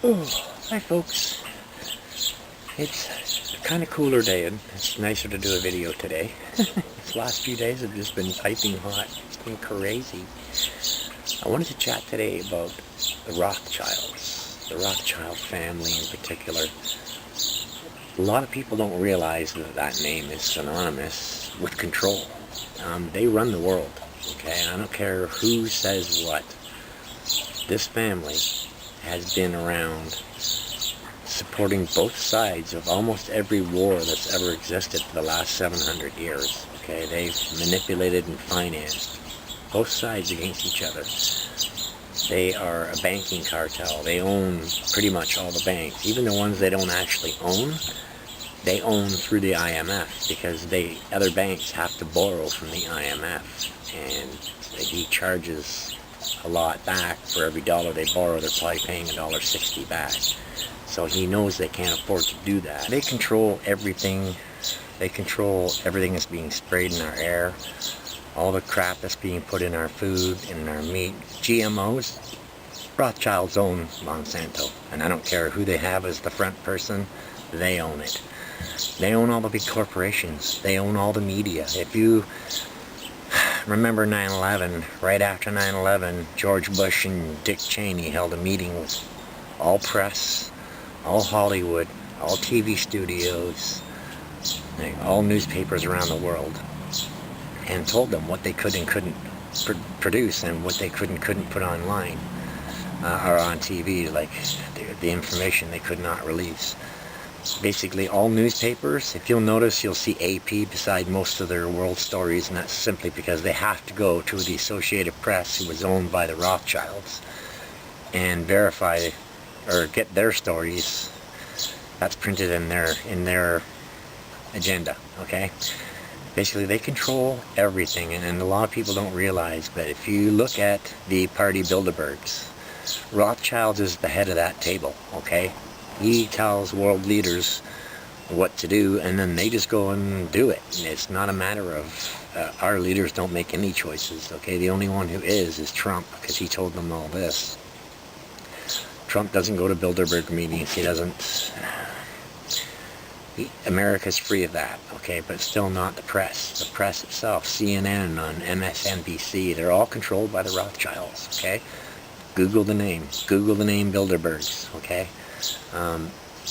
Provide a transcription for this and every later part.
Oh, hi folks. It's a kind of cooler day and it's nicer to do a video today. These last few days have just been piping hot. It's been crazy. I wanted to chat today about the Rothschilds, the Rothschild family in particular. A lot of people don't realize that that name is synonymous with control. They run the world, okay? I don't care who says what. This family has been around supporting both sides of almost every war that's ever existed for the last 700 years. Okay, they've manipulated and financed both sides against each other. They are a banking cartel. They own pretty much all the banks. Even the ones they don't actually own, they own through the IMF because other banks have to borrow from the IMF. And he charges a lot back for every dollar they borrow. They're probably paying $1.60 back. So he knows they can't afford to do that. They control everything. They control everything that's being sprayed in our air, all the crap that's being put in our food, in our meat. GMOs, Rothschilds own Monsanto. And I don't care who they have as the front person, they own it. They own all the big corporations. They own all the media. If you remember 9/11, right after 9/11, George Bush and Dick Cheney held a meeting with all press, all Hollywood, all TV studios, all newspapers around the world, and told them what they could and couldn't produce and what they could and couldn't put online or on TV, like the information they could not release. Basically, all newspapers, if you'll notice, you'll see AP beside most of their world stories, and that's simply because they have to go to the Associated Press, who was owned by the Rothschilds, and verify or get their stories. That's printed in their agenda, okay? Basically, they control everything, and a lot of people don't realize, but if you look at the party Bilderbergs, Rothschild is the head of that table, okay? He tells world leaders what to do, and then they just go and do it. And it's not a matter of our leaders don't make any choices, okay? The only one who is Trump, because he told them all this. Trump doesn't go to Bilderberg meetings. He doesn't. America's free of that, okay? But still not the press. The press itself, CNN, on MSNBC, they're all controlled by the Rothschilds, okay? Google the name Bilderbergs, okay?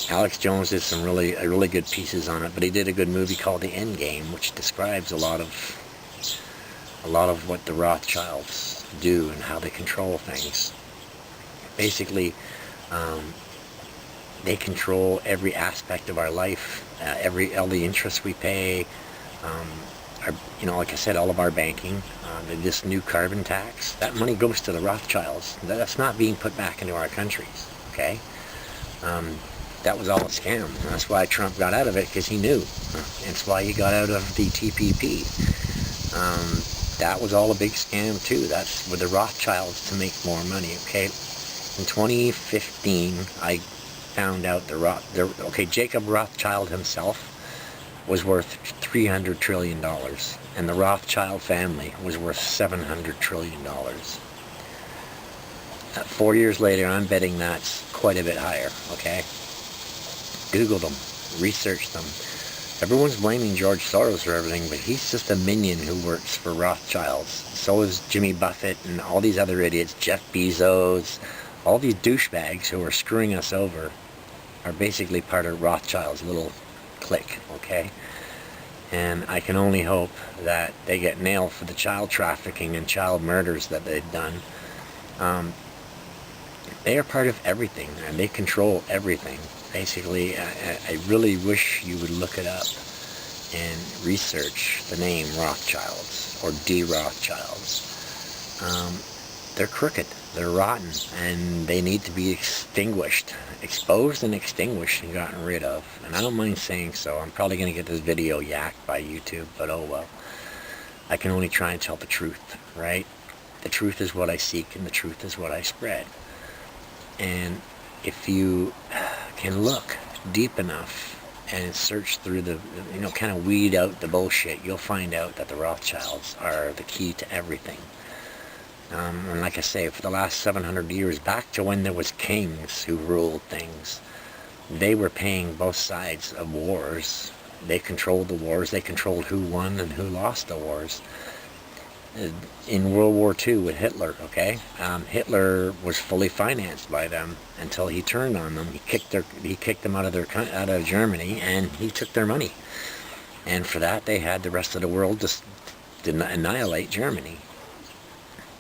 Alex Jones did some really good pieces on it, but he did a good movie called The End Game, which describes a lot of what the Rothschilds do and how they control things. Basically, they control every aspect of our life, all the interest we pay, like I said, all of our banking. This new carbon tax, that money goes to the Rothschilds. That's not being put back into our countries, okay? That was all a scam. That's why Trump got out of it, because he knew. That's why he got out of the TPP. That was all a big scam too. That's with the Rothschilds to make more money, okay? In 2015, I found out Jacob Rothschild himself was worth $300 trillion, and the Rothschild family was worth $700 trillion. 4 years later, I'm betting that's quite a bit higher, okay? Google them, research them. Everyone's blaming George Soros for everything, but he's just a minion who works for Rothschilds. So is Jimmy Buffett and all these other idiots, Jeff Bezos. All these douchebags who are screwing us over are basically part of Rothschild's little clique, okay? And I can only hope that they get nailed for the child trafficking and child murders that they've done. They are part of everything, and they control everything. Basically, I really wish you would look it up and research the name Rothschilds, or D. Rothschilds. They're crooked, they're rotten, and they need to be exposed and extinguished and gotten rid of. And I don't mind saying so. I'm probably going to get this video yacked by YouTube, but oh well. I can only try and tell the truth, right? The truth is what I seek, and the truth is what I spread. And if you can look deep enough and search through kind of weed out the bullshit, you'll find out that the Rothschilds are the key to everything. And like I say, for the last 700 years, back to when there was kings who ruled things, they were paying both sides of wars. They controlled the wars. They controlled who won and who lost the wars. In World War II with Hitler, okay? Hitler was fully financed by them until he turned on them. He kicked them out of Germany, and he took their money. And for that, they had the rest of the world just annihilate Germany.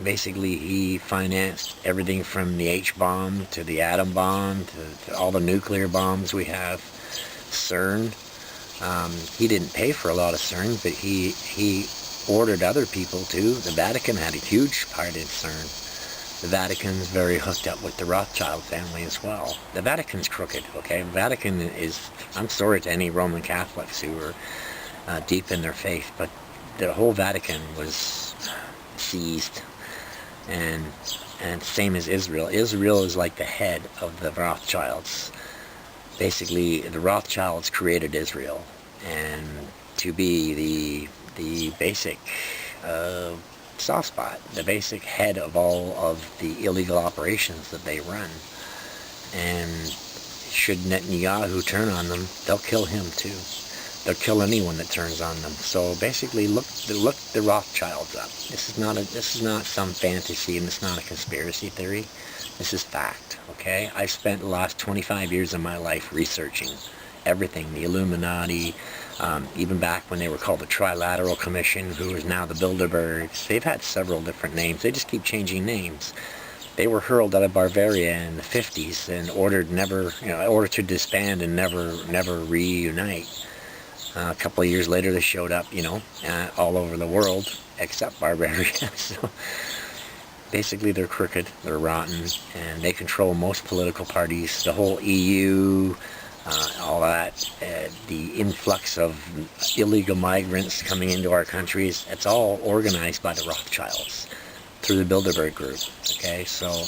Basically, he financed everything from the H-bomb to the atom bomb to all the nuclear bombs we have. CERN. He didn't pay for a lot of CERN, but he ordered other people to. The Vatican had a huge part in CERN. The Vatican's very hooked up with the Rothschild family as well. The Vatican's crooked, okay? The Vatican is, I'm sorry to any Roman Catholics who are deep in their faith, but the whole Vatican was seized. And same as Israel. Israel is like the head of the Rothschilds. Basically, the Rothschilds created Israel, and to be the basic soft spot, the basic head of all of the illegal operations that they run. And should Netanyahu turn on them, they'll kill him too. They'll kill anyone that turns on them. So basically, look the Rothschilds up. This is not some fantasy, and it's not a conspiracy theory. This is fact. Okay, I've spent the last 25 years of my life researching everything, the Illuminati, even back when they were called the Trilateral Commission, who is now the Bilderbergs. They've had several different names. They just keep changing names. They were hurled out of Bavaria in the 50s and ordered to disband and never reunite. A couple of years later, they showed up, all over the world except Bavaria. So basically, they're crooked, they're rotten, and they control most political parties, the whole EU, all that, the influx of illegal migrants coming into our countries. It's all organized by the Rothschilds through the Bilderberg Group. Okay, so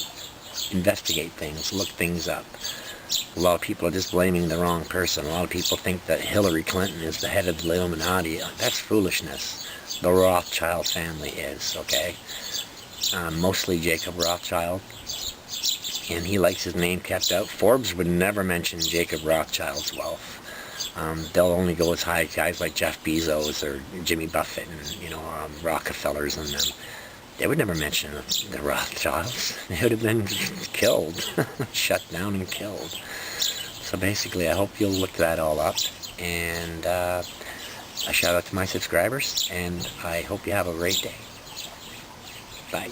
investigate things, look things up. A lot of people are just blaming the wrong person. A lot of people think that Hillary Clinton is the head of the Illuminati. That's foolishness. The Rothschild family is, okay? Mostly Jacob Rothschild, and he likes his name kept out. Forbes would never mention Jacob Rothschild's wealth. They'll only go as high as guys like Jeff Bezos or Jimmy Buffett and Rockefellers and them. They would never mention the Rothschilds. They would have been killed, shut down and killed. So basically, I hope you'll look that all up. And a shout out to my subscribers, and I hope you have a great day. Bye.